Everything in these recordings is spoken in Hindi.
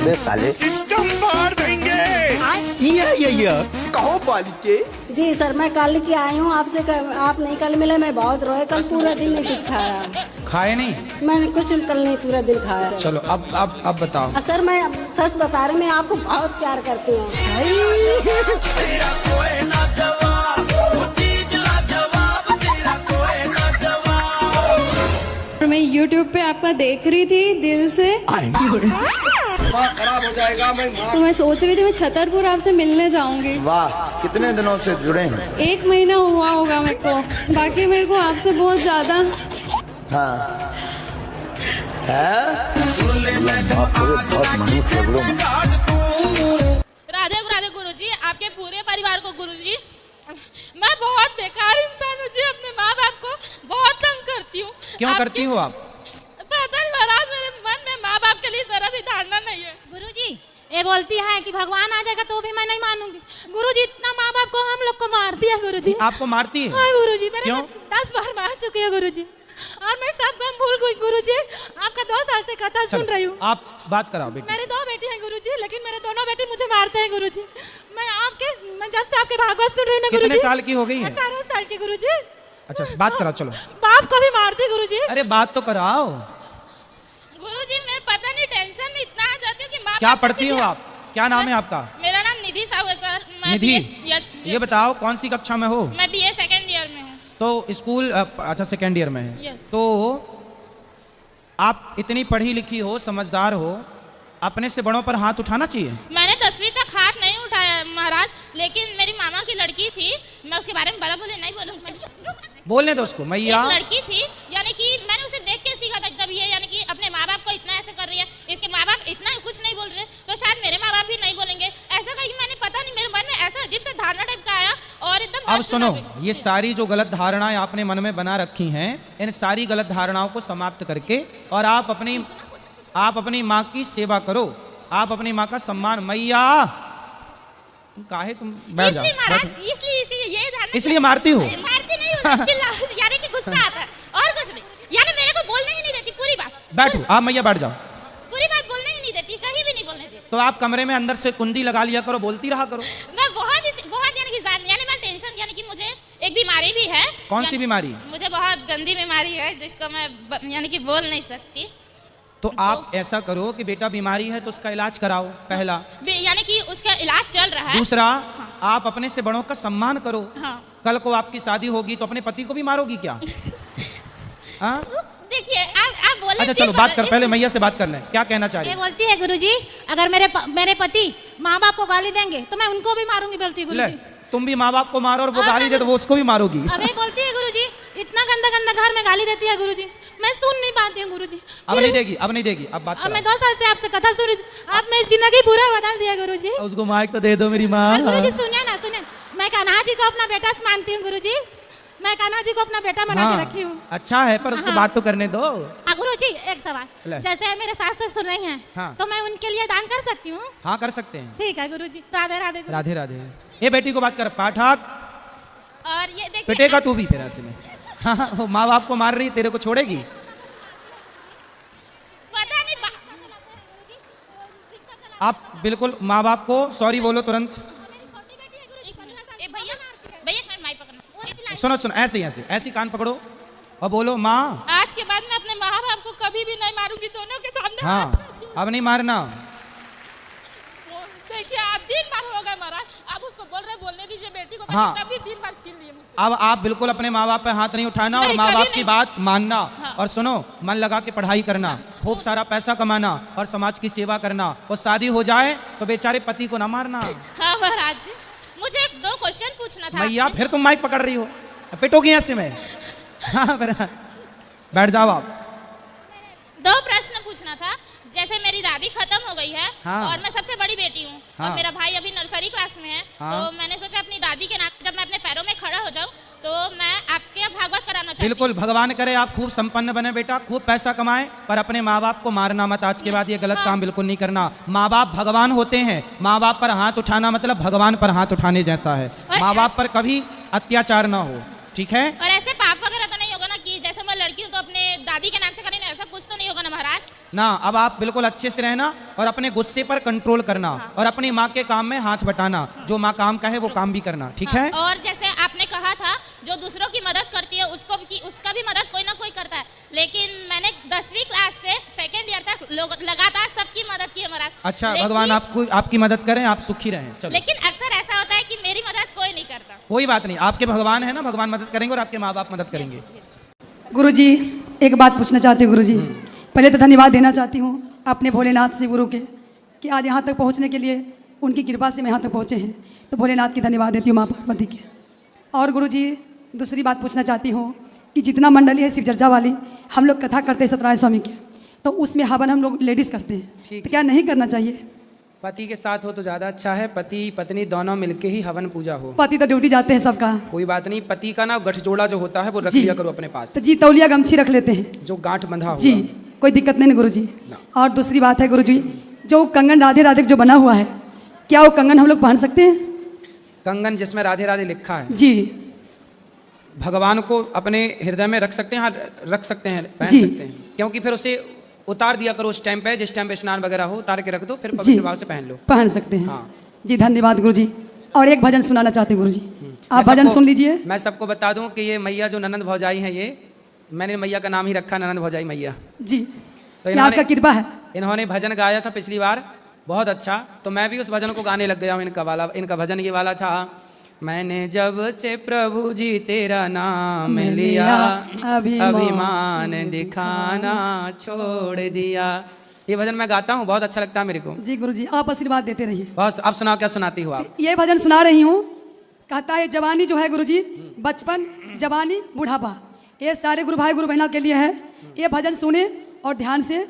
अबे साले सिस्टम फाड़ देंगे। कहो बालिके। जी सर, मैं कल की आई हूँ आपसे आप नहीं कल मिले, मैं बहुत रोए, कल पूरा दिन नहीं कुछ खाया। खाए नहीं? मैंने कुछ कल नहीं पूरा दिन खाया। चलो अब बताओ। सर मैं सच बता रही, मैं आपको बहुत प्यार करती हूँ। मैं YouTube पे आपका देख रही थी दिल से, खराब हो जाएगा। तो मैं सोच रही थी मैं छतरपुर आपसे मिलने जाऊंगी। वाह, कितने दिनों से जुड़े हैं? 1 महीना हुआ होगा मेरे को, बाकी मेरे को आपसे बहुत ज्यादा हाँ राधे राधे गुरुजी, आपके पूरे परिवार को गुरुजी। मैं बहुत बेकार इंसान हूँ जी, अपने माँ बाप को बहुत तंग करती हूँ। क्यों करती हो आप? पता नहीं महाराज, मेरे मन में माँ बाप के लिए जरा भी धारणा नहीं है। गुरुजी ये बोलती है कि भगवान आ जाएगा तो भी मैं नहीं मानूंगी। गुरुजी इतना माँ बाप को हम लोग को मारती है गुरुजी। आपको मारती है? हाँ गुरुजी, मेरे क्यों? 10 बार मार चुकी है गुरुजी, और मैं सब काम भूल गई गुरुजी। आपका 2 साल से कथा सुन रही हूँ। आप बात कराओ बेटी। मेरे 2 बेटी हैं गुरुजी, लेकिन मेरे दोनों बेटे मुझे मारते हैं गुरुजी। मैं जब से आपके भागवत सुन रही हूँ गुरुजी। कितने साल की हो गई है? 18 साल की गुरुजी। अच्छा बात कराओ, चलो। बाप को भी मारती गुरुजी। अरे बात तो कराओ। गुरुजी मैं पता नहीं टेंशन में इतना आ जाती हूँ कि माँ क्या पढ़ती हो आप? क्या नाम है आपका? मेरा नाम निधि साहू है सर। मैं निधि? यस। ये बताओ कौन सी कक्षा में हो? मैं BA सेकेंड ईयर में हूँ। तो स्कूल अच्छा सेकेंड ईयर में है। Yes. तो आप इतनी पढ़ी लिखी हो, समझदार हो, अपने से बड़ों पर हाथ उठाना चाहिए। मैंने 10वीं तक हाथ नहीं उठाया महाराज, लेकिन मेरी मामा की लड़की थी, मैं उसके बारे में बड़ा बोले नहीं बोलूँगी। बोलने दो उसको। मैया एक लड़की थी, यानी कि मैंने उसे देख के सीखा था। जब ये यानी कि अपने माँ बाप को इतना ऐसे कर रही है, इसके माँ बाप इतना कुछ नहीं बोल रहे, तो शायद मेरे माँ बाप भी नहीं बोलेंगे। ऐसा कहीं मैंने पता नहीं, मेरे मन में ऐसा अजीब सा धारणा टाइप का आया और एकदम। अब सुनो, ये सारी जो गलत धारणाएं आपने मन में बना रखी हैं, इन सारी गलत धारणाओं को समाप्त करके और आप अपनी माँ की सेवा करो, आप अपनी माँ का सम्मान। मैया काहे तुम बैठ जाओ। इसलिए मारती हो? मारती नहीं हूँ, यानी कि गुस्सा आता है और कुछ नहीं। यानी मेरे को बोलने ही नहीं देती पूरी बात। बैठो आप मैया, बैठ जाओ। पूरी बात बोलने ही नहीं देती, कहीं भी नहीं बोलने देती। तो आप कमरे में अंदर से कुंडी लगा लिया करो, बोलती रहा करो। मैं बहुत यानी मैं टेंशन, यानी कि मुझे एक बीमारी भी है। कौन सी बीमारी? मुझे बहुत गंदी बीमारी है जिसको मैं यानी कि बोल नहीं सकती। तो आप ऐसा करो कि बेटा बीमारी है तो उसका इलाज कराओ, पहला। यानी कि उसका इलाज चल रहा है। दूसरा, आप अपने से बड़ों का सम्मान करो। हाँ। कल को आपकी शादी होगी तो अपने पति को भी मारोगी क्या? हाँ? देखिए आप बोले। अच्छा चलो बात कर, पहले मैया से बात कर लें। क्या कहना चाह रही ये है? बोलती है गुरुजी, अगर मेरे पति माँ बाप को गाली देंगे तो मैं उनको भी मारूंगी, बोलती है गुरुजी। तुम भी माँ बाप को मारो और वो गाली दे तो वो उसको भी मारोगी। अबे बोलती है गुरुजी, इतना गंदा घर में गाली देती है गुरुजी, मैं सुन नहीं पाती हूँ गुरुजी। अब नहीं देगी, अब नहीं देगी, अब बात अब मैं कराओ। 2 साल से आपसे कथा सुन रही हूँ, आप मेरी जिंदगी पूरा बदल दिया गुरुजी। उसको माइक तो दे दो मेरी माँ। गुरुजी सुनिए ना, सुनिए, मैं कान्हा जी को अपना बेटा मानती हूँ गुरुजी, मैं कान्हा जी को अपना बेटा बना के रखी हूँ। अच्छा है, पर उसको बात तो करने दो। गुरुजी एक सवाल, जैसे मेरे सास ससुर नहीं है, हाँ। तो मैं उनके लिए दान कर सकती हूँ? हाँ कर सकते हैं। ठीक है गुरुजी, राधे राधे। राधे राधे। ये बेटी को बात कर, पाठक और ये देखिए पिटेगा तू भी फिर ऐसे में। हाँ वो माँ बाप को मार रही, तेरे को छोड़ेगी? पता नहीं आप बिल्कुल माँ बाप को सॉरी बोलो तुरंत। भैया भैया माई पकड़ना। सुनो ऐसे कान पकड़ो और बोलो माँ। आज के बाद मैं अपने माँ बाप को कभी भी नहीं मारूंगी, दोनों के सामने। हाँ अब नहीं मारना। देखिए आप 3 बार हो गए महाराज, आप उसको बोलने दीजिए बेटी को। हाँ। कभी 3 बार छीन लिए मुझसे। अब आप बिल्कुल अपने माँ बाप पे हाथ नहीं उठाना और नहीं, माँ कभी बाप की नहीं। बात मानना। हाँ। और सुनो, मन लगा के पढ़ाई करना, खूब सारा पैसा कमाना और समाज की सेवा करना, और शादी हो जाए तो बेचारे पति को ना मारना। हाँ महाराज, मुझे 2 क्वेश्चन पूछना था भैया आपसे। फिर तुम माइक पकड़ रही हो, पिटोगी ऐसे में। हाँ बैठ जाओ आप। 2 प्रश्न पूछना था। जैसे मेरी दादी खत्म हो गई है। हाँ। और मैं सबसे बड़ी बेटी हूँ। हाँ। और मेरा भाई अभी नर्सरी क्लास में है। हाँ। तो मैंने सोचा अपनी दादी के नाम, जब मैं अपने पैरों में खड़ा हो जाऊँ तो मैं आपके भागवत कराना चाहती हूँ। बिल्कुल, भगवान करे आप खूब संपन्न बने बेटा, खूब पैसा कमाए, पर अपने माँ बाप को मारना मत। आज के बाद ये गलत काम बिल्कुल नहीं करना। माँ बाप भगवान होते हैं, माँ बाप पर हाथ उठाना मतलब भगवान पर हाथ उठाने जैसा है। माँ बाप पर कभी अत्याचार ना हो, ठीक है? और ऐसे पाप वगैरह तो नहीं होगा ना कि जैसे मैं लड़की हूँ तो अपने दादी के नाम से करेंगे, ऐसा कुछ तो नहीं होगा ना महाराज? ना, अब आप बिल्कुल अच्छे से रहना और अपने गुस्से पर कंट्रोल करना और अपनी माँ के काम में हाथ बटाना, जो माँ काम का है वो काम भी करना, ठीक है? और जैसे आपने कहा था जो दूसरों की मदद करती है उसका भी मदद कोई ना कोई करता है, लेकिन मैंने 10वीं क्लास से 2nd ईयर तक लगातार सबकी मदद की है महाराज। अच्छा, भगवान आपको आपकी मदद करें, आप सुखी रहें। चलो। लेकिन अक्सर ऐसा होता है कि मेरी मदद कोई नहीं करता। कोई बात नहीं, आपके भगवान है ना, भगवान मदद करेंगे और आपके माँ बाप मदद करेंगे। गुरुजी एक बात पूछना चाहती हूँ गुरुजी। पहले तो धन्यवाद देना चाहती हूँ अपने भोलेनाथ से गुरु के कि आज यहाँ तक पहुँचने के लिए उनकी कृपा से मैं यहाँ तक पहुँचे हैं, तो भोलेनाथ की धन्यवाद देती हूँ माँ पार्वती के। और गुरुजी दूसरी बात पूछना चाहती हूँ कि जितना मंडली है शिव चर्चा वाली, हम लोग कथा करते हैं सत्यनारायण स्वामी के, तो उसमें हवन हम लोग लेडीज़ करते हैं, तो क्या नहीं करना चाहिए? पति के साथ हो तो ज़्यादा अच्छा है, पति पत्नी दोनों मिलके ही हवन पूजा हो। पति तो ड्यूटी जाते हैं सबका। कोई बात नहीं, पति का ना गठजोड़ा जो होता है वो रख जी। लिया करो अपने पास, तो जी तौलिया गमछी रख लेते हैं, जो गांठ बंधा हुआ। जी कोई दिक्कत नहीं गुरु जी। ना। और दूसरी बात है गुरु जी, जो कंगन राधे राधे जो बना हुआ है, क्या वो कंगन हम लोग पहन सकते हैं? कंगन जिसमें राधे राधे लिखा है, जी भगवान को अपने हृदय में रख सकते हैं, हाँ रख सकते हैं, पहन जी। सकते हैं, क्योंकि फिर उसे उतार दिया करो उस टाइम पे, जिस टाइम पे स्नान वगैरह हो उतार के रख दो, फिर जी पवित्र भाव से पहन लो। पहन सकते हैं। हाँ। जी धन्यवाद गुरु जी। और एक भजन सुनाना चाहते हैं गुरु जी, आप मैं भजन सबको- सुन लीजिए। मैं सबको बता दूं कि ये मैया जो ननंद भौजाई हैं, ये मैंने मैया का नाम ही रखा ननंद भौजाई मैया। जी तो ये आपका कृपा है। इन्होंने भजन गाया था पिछली बार, बहुत अच्छा, तो मैं भी उस भजन को गाने लग गया हूँ। इनका भजन ये वाला था, मैंने जब से प्रभु जी तेरा नाम लिया, अभिमान दिखाना छोड़ दिया। ये भजन मैं गाता हूँ, बहुत अच्छा लगता है मेरे को। जी गुरु जी आप आशीर्वाद देते रहिए। बस अब सुनाओ, क्या सुनाती हो आप? ये भजन सुना रही हूँ, कहता है जवानी जो है गुरु जी, बचपन जवानी बुढ़ापा, ये सारे गुरु भाई गुरु बहना के लिए है। ये भजन सुने और ध्यान से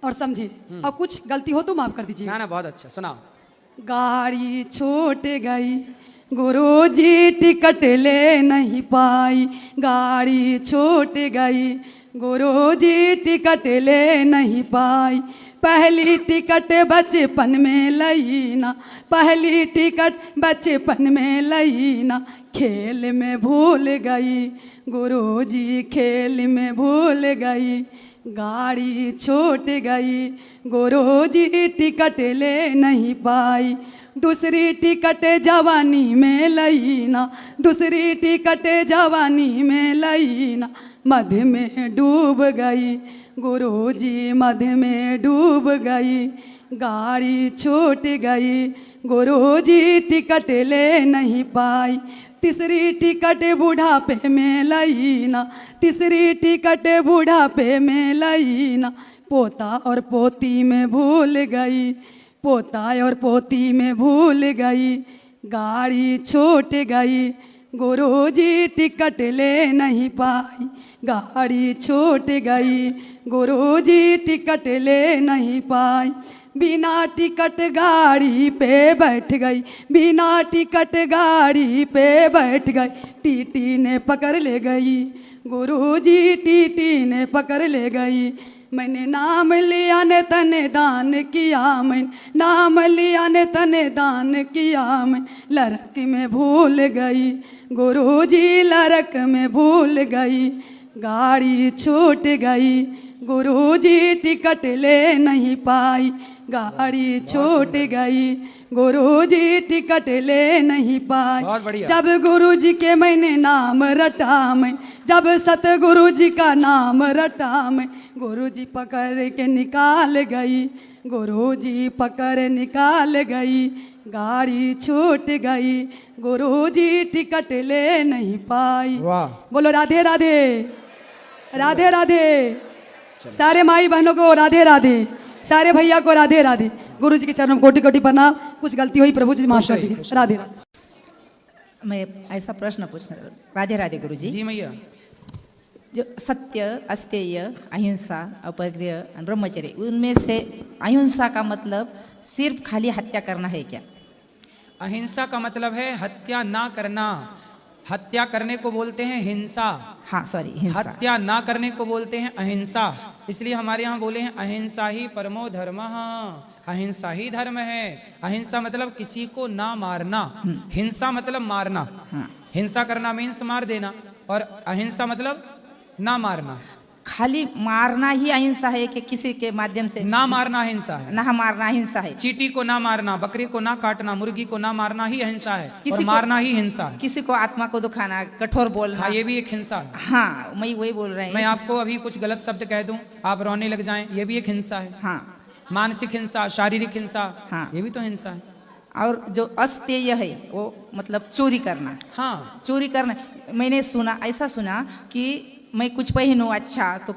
और समझे, और कुछ गलती हो तो माफ कर दीजिए। ना ना बहुत अच्छा, सुनाओ। गाड़ी छूट गई गुरु जी टिकट ले नहीं पाई, गाड़ी छूट गई गुरु जी टिकट ले नहीं पाई, पहली टिकट बचपन में लई ना, पहली टिकट बचपन में लई ना, खेल में भूल गई गुरु जी खेल में भूल गई, गाड़ी छूट गई गुरु जी टिकट ले नहीं पाई, दूसरी टिकट जवानी में लई ना, दूसरी टिकट जवानी में लई ना, मध में डूब गई गुरु जी मध में डूब गई, गाड़ी छूट गई गुरु जी टिकट ले नहीं पाई, तीसरी टिकट बुढ़ापे में लई ना, तीसरी टिकट बुढ़ापे में लई ना, पोता और पोती में भूल गई, पोता और पोती में भूल गई, गाड़ी छूट गई गुरु जी टिकट ले नहीं पाई, गाड़ी छूट गई गुरु जी टिकट ले नहीं पाई, बिना टिकट गाड़ी पे बैठ गई, बिना टिकट गाड़ी पे बैठ गई, टीटी ने पकड़ ले गई गुरुजी, टीटी ने पकड़ ले गई, मैंने नाम लिया ने तने दान किया, मैं नाम लिया ने तने दान किया, मैं लड़क में भूल गई गुरुजी, लड़क में भूल गई, गाड़ी छूट गई गुरुजी टिकट ले नहीं पाई, गाड़ी छूट गई गुरुजी टिकट ले नहीं पाई, जब गुरुजी के मैंने नाम रटा, मैं जब सतगुरु जी का नाम रटा, मैं गुरुजी पकड़ के निकाल गई, गुरुजी पकड़ निकाल गई, गाड़ी छूट गई गुरुजी टिकट ले नहीं पाई। बोलो राधे राधे, राधे राधे, सारे माई बहनों को राधे राधे, सारे भैया को राधे राधे, गुरु जी के चरणों में कोटि कोटि प्रणाम, कुछ गलती हुई प्रभु जी माफ कर दीजिए, राधे राधे। मैं ऐसा प्रश्न पूछना, राधे राधे गुरु जी। जी मैया। जो सत्य, अस्तेय, अहिंसा, अपरिग्रह और ब्रह्मचर्य, उनमें से अहिंसा का मतलब सिर्फ खाली हत्या करना है क्या? अहिंसा का मतलब है हत्या ना करना, हत्या करने को बोलते हैं हिंसा। हाँ सॉरी, हिंसा। हत्या ना करने को बोलते हैं अहिंसा, इसलिए हमारे यहाँ बोले हैं अहिंसा ही परमो धर्मः, अहिंसा ही धर्म है। अहिंसा मतलब किसी को ना मारना, हिंसा मतलब मारना, हिंसा करना मीन्स मार देना, और अहिंसा मतलब ना मारना। खाली मारना ही अहिंसा है कि किसी के माध्यम से ना मारना हिंसा है, ना मारना अहिंसा है। चींटी को ना मारना, बकरी को ना काटना, मुर्गी को ना मारना ही अहिंसा है, किसी और को- मारना ही हिंसा है। किसी को आत्मा को दुखाना, कठोर बोलना, हाँ, ये भी एक हिंसा है। हाँ मैं वही बोल रहे मैं हैं। आपको अभी कुछ गलत शब्द कह दूं, आप रोने लग जाएं, ये भी एक हिंसा है। हाँ, मानसिक हिंसा, शारीरिक हिंसा, हाँ। ये भी तो हिंसा है। और जो अस्तेय है वो मतलब चोरी करना। हाँ, चोरी करना, मैंने सुना, ऐसा सुना कि मैं कुछ पहनूं अच्छा तो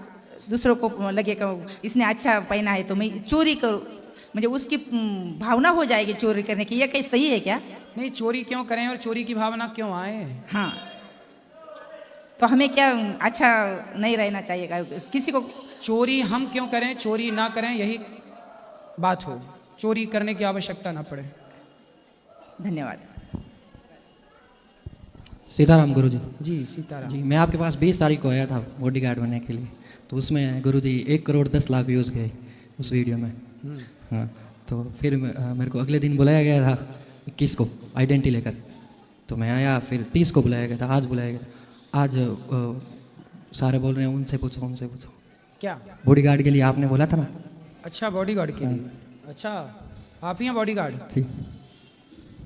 दूसरों को लगेगा इसने अच्छा पहना है तो मैं चोरी करूं, मुझे उसकी भावना हो जाएगी चोरी करने की। ये कहीं सही है क्या? नहीं, चोरी क्यों करें और चोरी की भावना क्यों आए? हाँ, तो हमें क्या अच्छा नहीं रहना चाहिए किसी को? चोरी हम क्यों करें, चोरी ना करें, यही बात हो, चोरी करने की आवश्यकता ना पड़े। धन्यवाद। सीताराम गुरुजी। जी सीताराम जी, मैं आपके पास 20 तारीख को आया था बॉडीगार्ड बनने के लिए, तो उसमें गुरुजी 1,10,00,000 व्यूज़ गए उस वीडियो में। हाँ, तो फिर मेरे को अगले दिन बुलाया गया था 21 को आइडेंटिटी लेकर, तो मैं आया। फिर 30 को बुलाया गया था, आज बुलाया गया था। आज सारे बोल रहे हैं उनसे पूछो, उनसे पूछो। क्या बॉडीगार्ड के लिए आपने बोला था ना? अच्छा, बॉडीगार्ड के लिए। अच्छा, आप ही हैं बॉडीगार्ड? जी।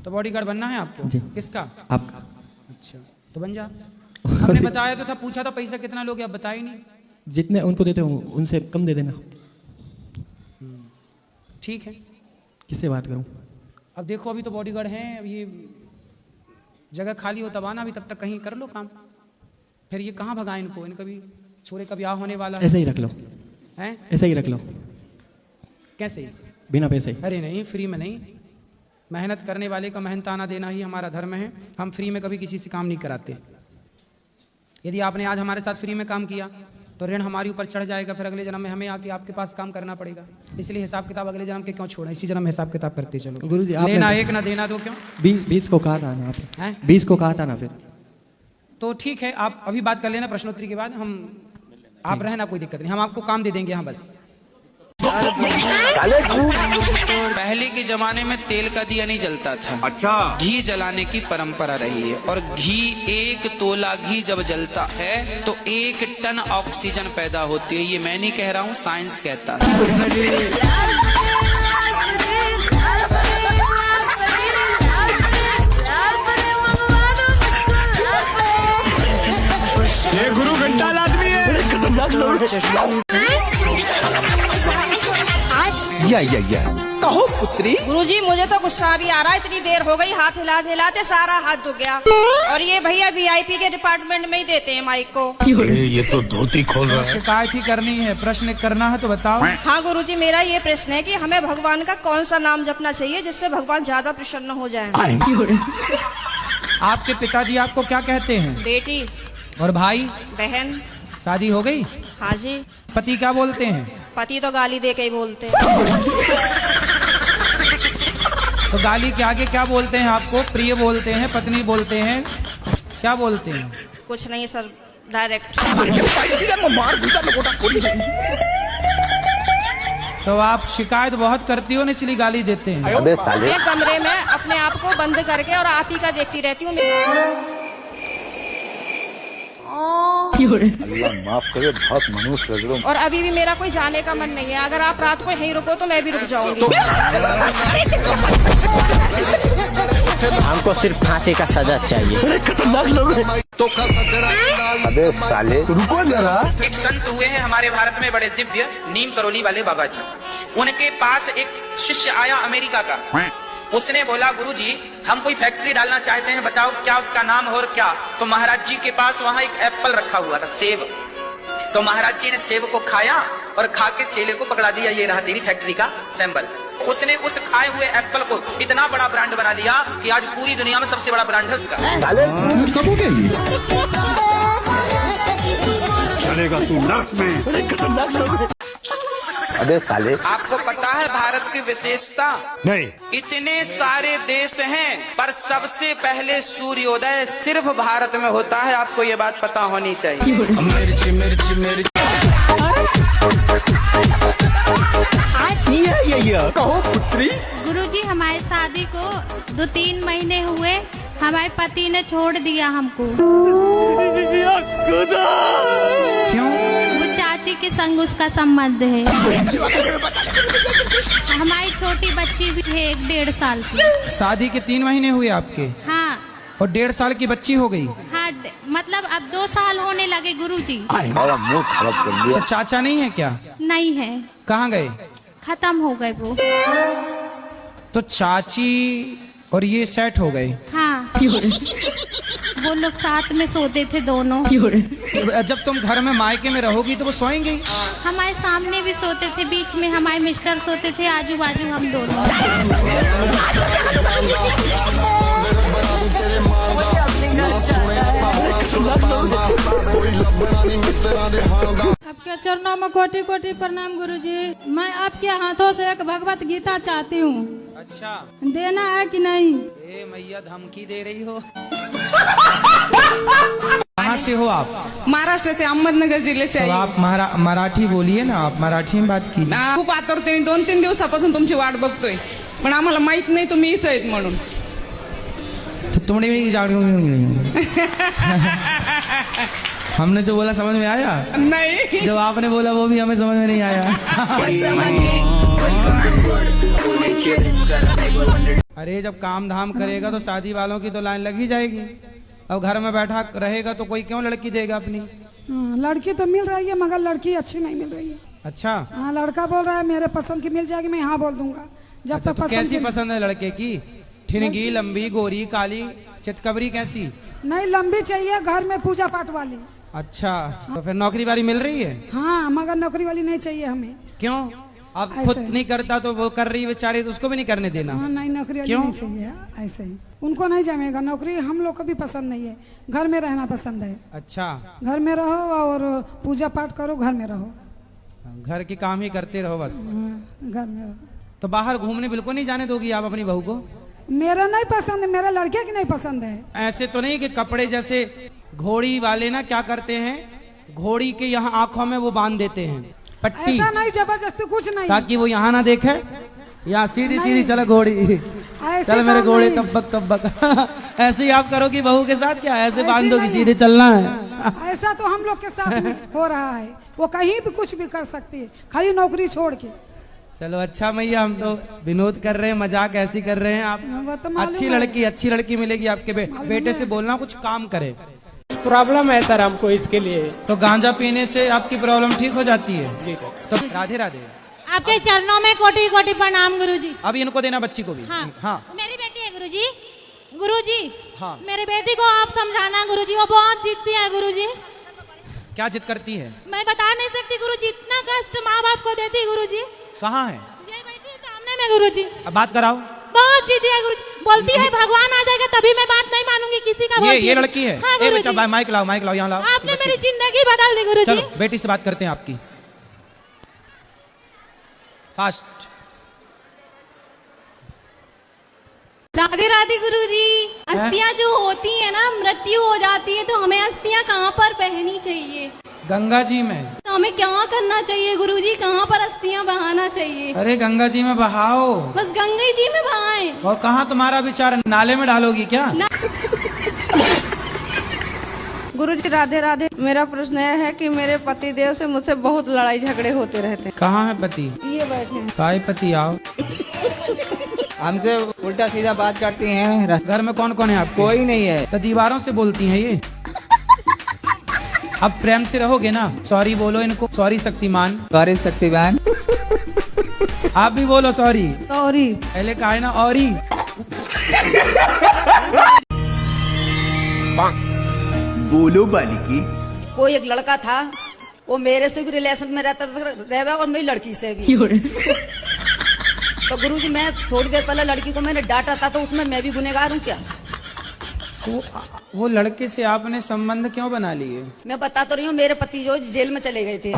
तो बॉडीगार्ड बनना है आपको? जी। किसका? आपका। अच्छा, तो बन जा। आपने बताया तो था, पूछा था पैसा कितना लोगे, आप बताए नहीं। जितने उनको देते हो उनसे कम दे देना। ठीक है, किससे बात करूं? अब देखो अभी तो बॉडीगार्ड हैं, अब ये जगह खाली हो तब आना, अभी तब तक कहीं कर लो काम। फिर ये कहाँ भगाए इनको, इनका भी छोरे का ब्याह होने वाला है। ऐसे ही रख लो, हैं? ऐसे ही रख लो, कैसे? बिना पैसे। अरे नहीं, फ्री में नहीं, मेहनत करने वाले का मेहनताना देना ही हमारा धर्म है। हम फ्री में कभी किसी से काम नहीं कराते। यदि आपने आज हमारे साथ फ्री में काम किया तो ऋण हमारे ऊपर चढ़ जाएगा, फिर अगले जन्म में हमें आके आपके पास काम करना पड़ेगा। इसलिए हिसाब किताब अगले जन्म के क्यों छोड़ा, इसी जन्म में हिसाब किताब करते चलो। गुरुजी, आपने लेना एक ना देना दो, क्यों? 20 को कहा था ना आपने? हैं? 20 को कहा था ना? फिर तो ठीक है, आप अभी बात कर लेना प्रश्नोत्तरी के बाद। हम आप रहना, कोई दिक्कत नहीं, हम आपको काम दे देंगे। हाँ, बस पहले के जमाने में तेल का दिया नहीं जलता था। अच्छा, घी जलाने की परंपरा रही है, और घी 1 तोला घी जब जलता है तो 1 टन ऑक्सीजन पैदा होती है। ये मैं नहीं कह रहा हूँ, साइंस कहता है। ये गुरु घंटाल आदमी है। या कहो पुत्री। गुरुजी, मुझे तो गुस्सा भी आ रहा है, इतनी देर हो गई, हाथ हिलाते हिलाते सारा हाथ दुख गया। और ये भैया VIP के डिपार्टमेंट में ही देते हैं माइक को। ये तो धोती खोल रहा है। शिकायत ही करनी है, प्रश्न करना है तो बताओ। हाँ गुरुजी, मेरा ये प्रश्न है कि हमें भगवान का कौन सा नाम जपना चाहिए जिससे भगवान ज्यादा प्रसन्न हो जाए? आपके पिताजी आपको क्या कहते हैं? बेटी। और भाई बहन। शादी हो गई? हाँ जी। पति क्या बोलते हैं? पति तो गाली दे के ही बोलते हैं। तो गाली के आगे क्या बोलते हैं आपको? प्रिय बोलते हैं, पत्नी बोलते हैं, क्या बोलते हैं? कुछ नहीं सर, डायरेक्ट। तो आप शिकायत बहुत करती हो ना, इसलिए गाली देते हैं। अबे साले। मैं कमरे में अपने आप को बंद करके और आप ही का देखती रहती हूँ। अल्लाह माफ करे, बहुत मनुष्य लग रहा हूं। और अभी भी मेरा कोई जाने का मन नहीं है। अगर आप रात को यहीं रुको तो मैं भी रुक जाऊंगी। हमको सिर्फ फांसी का सजा चाहिए। अबे साले रुको जरा। एक संत हुए हैं हमारे भारत में, बड़े दिव्य, नीम करोली वाले बाबा जी। उनके पास एक शिष्य आया अमेरिका का। उसने बोला, गुरुजी हम कोई फैक्ट्री डालना चाहते हैं, बताओ क्या उसका नाम हो और क्या। तो महाराज जी के पास वहां एक एप्पल रखा हुआ था, सेब। तो महाराज जी ने सेब को खाया और खा के चेले को पकड़ा दिया, ये रहा तेरी फैक्ट्री का सिंबल। उसने उस खाए हुए एप्पल को इतना बड़ा ब्रांड बना दिया कि आज पूरी दुनिया में सबसे बड़ा ब्रांड है उसका। कब हो गया? चलेगा तू नर्क में। अबे साले। आपको पता है भारत की विशेषता? नहीं। इतने सारे देश हैं पर सबसे पहले सूर्योदय सिर्फ भारत में होता है। आपको ये बात पता होनी चाहिए। मिर्ची मिर्ची मिर्ची। ये कहो पुत्री। गुरुजी, हमारी शादी को 2-3 महीने हुए, हमारे पति ने छोड़ दिया हमको। क्यों? वो चाहते जी के संग उसका संबंध है। हमारी छोटी बच्ची भी है 1.5 साल की। शादी के 3 महीने हुए आपके? हाँ। और 1.5 साल की बच्ची हो गई? हाँ, मतलब अब 2 साल होने लगे गुरुजी। तो चाचा नहीं है क्या? नहीं है। कहाँ गए? खत्म हो गए वो। तो चाची और ये सेट हो गए? हाँ। वो लोग साथ में सोते थे दोनों। जब तुम घर में मायके में रहोगी तो वो सोएंगे? हमारे सामने भी सोते थे, बीच में हमारे मिस्टर सोते थे, आजू बाजू हम दोनों। आपके चरणों में कोटि कोटि प्रणाम गुरुजी। मैं आपके हाथों से एक भगवत गीता चाहती हूँ। अच्छा, देना है कि नहीं? ए मैया धमकी दे रही हो। कहाँ से हो आप? महाराष्ट्र से, अहमदनगर जिल्हे से. तो आप मराठी बोलिए ना, आप मराठी में बात कीजिए. खूप आतुरतेने 2-3 दिवसापासून तुमची वाट बघतोय, पण आम्हाला माहित नाही तुम्ही इथं आहेत म्हणून. तो तुमने हमने जो बोला समझ में आया? नहीं. जो आपने बोला वो भी हमें समझ में नहीं आया. अरे जब काम धाम करेगा तो शादी वालों की तो लाइन लग ही जाएगी. अब घर में बैठा रहेगा तो कोई क्यों लड़की देगा अपनी? लड़की तो मिल रही है मगर लड़की अच्छी नहीं मिल रही है. अच्छा. हाँ, लड़का बोल रहा है मेरे पसंद की मिल जाएगी, मैं हाँ बोल दूंगा. जब अच्छा, तक तो कैसी पसंद है लड़के की? ठिनगी, लंबी, गोरी, काली, चितकबरी कैसी? नहीं, लंबी चाहिए, घर में पूजा पाठ वाली. अच्छा, तो फिर नौकरी वाली मिल रही है? हाँ, मगर नौकरी वाली नहीं चाहिए हमें. क्यों? अब खुद नहीं करता तो वो कर रही बेचारी, तो उसको भी नहीं करने देना. हाँ, नहीं, नौकरी वाली नहीं चाहिए. ऐसे ही उनको नहीं जमेगा. नौकरी हम लोग को भी पसंद नहीं है, घर में रहना पसंद है. अच्छा, घर में रहो और पूजा पाठ करो, घर में रहो, घर के काम ही करते रहो बस. घर में रहो. तो बाहर घूमने बिल्कुल नहीं जाने दोगी आप अपनी बहू को? मेरा नहीं पसंद है, मेरा लड़के की नहीं पसंद है. ऐसे तो नहीं कि कपड़े जैसे घोड़ी वाले ना क्या करते हैं, घोड़ी के यहाँ आंखों में वो बांध देते हैं पट्टी. ऐसा नहीं, जबरदस्ती कुछ नहीं, ताकि वो यहाँ ना देखे. यहाँ सीधी सीधी चलो घोड़ी, चल मेरे घोड़े तब्बक तब्बक. ऐसे ही आप करोगी बहू के साथ? क्या ऐसे बांधोगी? सीधे चलना है. ऐसा तो हम लोग के साथ में हो रहा है. वो कहीं भी कुछ भी कर सकती है, खाली नौकरी छोड़ के. चलो अच्छा मैया, हम तो विनोद कर रहे हैं, मजाक ऐसी कर रहे हैं आप. अच्छी लड़की मिलेगी आपके बेटे से बोलना कुछ काम करे. प्रॉब्लम है सर हमको इसके लिए. तो गांजा पीने से आपकी प्रॉब्लम ठीक हो जाती है? जी सर. तो राधे राधे. आपके चरणों में कोटि कोटि प्रणाम गुरुजी. अभी इनको देना बच्ची को भी. हाँ, हाँ. मेरी बेटी है गुरुजी. गुरुजी, हाँ, मेरी बेटी को आप समझाना गुरुजी, वो बहुत जिद्दी है गुरुजी. क्या जिद करती है? मैं बता नहीं सकती गुरुजी, इतना कष्ट माँ बाप को देती गुरुजी. कहाँ है? ये बैठी है सामने में गुरुजी. अब बात कराओ. बहुत जिद्दी है गुरुजी, बोलती है भगवान आ जाएगा तभी मैं बात नहीं मानूंगी किसी का. ये लड़की है? हाँ, बेटा माइक लाओ, माइक लाओ, यहाँ लाओ. आपने मेरी जिंदगी बदल दी गुरुजी. चलो बेटी से बात करते हैं आपकी. फास्ट. राधे राधे गुरुजी. अस्थियां जो होती है ना, मृत्यु हो जाती है, तो हमें अस्थियां कहाँ पर पहननी चाहिए? गंगा जी में. तो हमें क्या करना चाहिए गुरुजी, कहाँ पर अस्थियां बहाना चाहिए? अरे गंगा जी में बहाओ. बस गंगा जी में बहाएं. और कहाँ तुम्हारा विचार, नाले में डालोगी क्या? गुरुजी राधे राधे. मेरा प्रश्न यह है कि मेरे पति देव से मुझसे बहुत लड़ाई झगड़े होते रहते हैं. कहाँ है पति? ये बैठे हैं. काय पति? आओ. हमसे उल्टा सीधा बात करती हैं. घर में कौन कौन है आप? कोई नहीं है. तो दीवारों से बोलती हैं ये. अब प्रेम से रहोगे ना? सॉरी बोलो इनको. सॉरी शक्तिमान. सॉरी शक्तिमान. आप भी बोलो सॉरी. सॉरी. पहले कहा है ना औरी. बोलो बालिकी. कोई एक लड़का था, वो मेरे से भी रिलेशन में रहता और मेरी लड़की से भी. तो गुरुजी मैं थोड़ी देर पहले लड़की को मैंने डांटा था, तो उसमें मैं भी गुनहगार हूँ क्या? तो वो लड़के से आपने संबंध क्यों बना लिए? मैं बता तो रही हूँ, मेरे पति जो जेल में चले गए थे.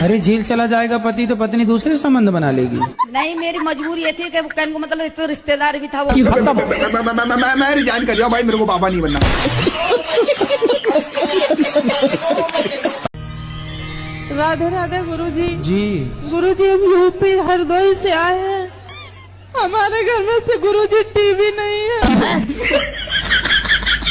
अरे जेल चला जाएगा पति तो पत्नी दूसरे संबंध बना लेगी? नहीं, मेरी मजबूरी ये थी कि कहने को मतलब तो रिश्तेदार भी था वो. मैं रिजाइन कर दिया भाई, मेरे को बाबा नहीं बनना. राधे राधे गुरुजी. जी. गुरुजी हम यूपी हरदोई से आए हैं. हमारे घर में से गुरुजी टीवी नहीं है.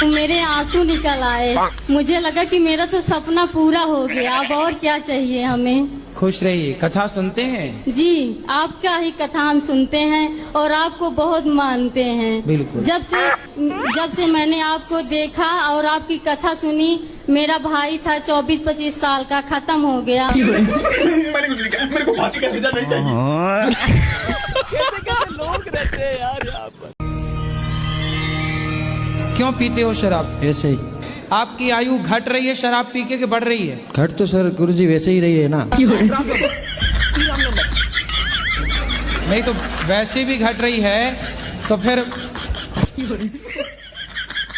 तो मेरे आंसू निकल आए। मुझे लगा कि मेरा तो सपना पूरा हो गया, अब और क्या चाहिए हमें। खुश रहिए। कथा सुनते हैं? जी, आपका ही कथा हम सुनते हैं और आपको बहुत मानते हैं। बिल्कुल। जब से मैंने आपको देखा और आपकी कथा सुनी, मेरा भाई था 24-25 साल का, खत्म हो गया। मैंने कुछ नहीं कहा, मेरे को फांसी का सजा नहीं चाहिए। कैसे लोग रहते हैं यार यहाँ पर। क्यों पीते हो शराब? ऐसे ही। आपकी आयु घट रही है शराब पी के बढ़ रही है? घट तो सर गुरुजी वैसे ही रही है ना। नहीं तो वैसे भी घट रही है तो फिर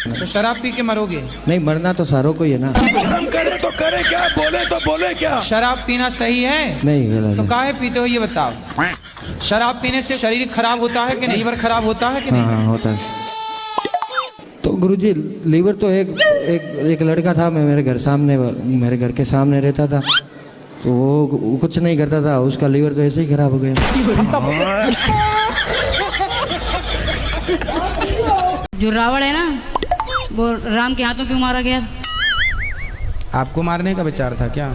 तो शराब पी के मरोगे? नहीं, मरना तो सारों को ही है ना। हम करे तो करे क्या, बोले तो बोले क्या। शराब पीना सही है? नहीं गलत तो है। काहे पीते हो ये बताओ। शराब पीने से शरीर खराब होता है कि नहीं? लीवर खराब होता है कि नहीं? हाँ होता है। तो गुरुजी लीवर तो एक लड़का था, मैं मेरे घर के सामने रहता था, तो वो कुछ नहीं करता था, उसका लीवर तो ऐसे ही खराब हो गया। जो रावण है ना, वो राम के हाथों क्यों मारा गया? आपको मारने का विचार था क्या?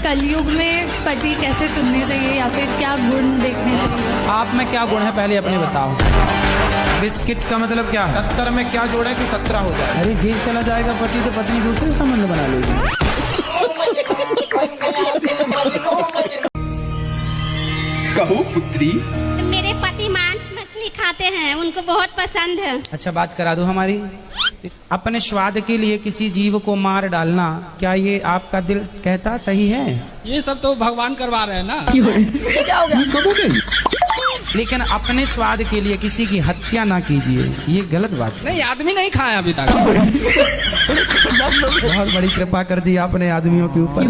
कलयुग में पति कैसे चुनने चाहिए या फिर क्या गुण देखने चाहिए? आप में क्या गुण है पहले अपने बताओ। बिस्किट का मतलब क्या है? 70 में क्या जोड़े कि 17 हो जाए? अरे जेल चला जाएगा पति तो पत्नी दूसरे संबंध बना लेगी। कहो पुत्री। मेरे पति मांस मछली खाते हैं, उनको बहुत पसंद है। अच्छा बात करा दो हमारी। अपने स्वाद के लिए किसी जीव को मार डालना, क्या ये आपका दिल कहता सही है? ये सब तो भगवान करवा रहे हैं ना। क्या हो गया? लेकिन अपने स्वाद के लिए किसी की हत्या ना कीजिए, ये गलत बात है। नहीं, आदमी नहीं खाया अभी तक। बहुत बड़ी कृपा कर दी आपने आदमियों के ऊपर।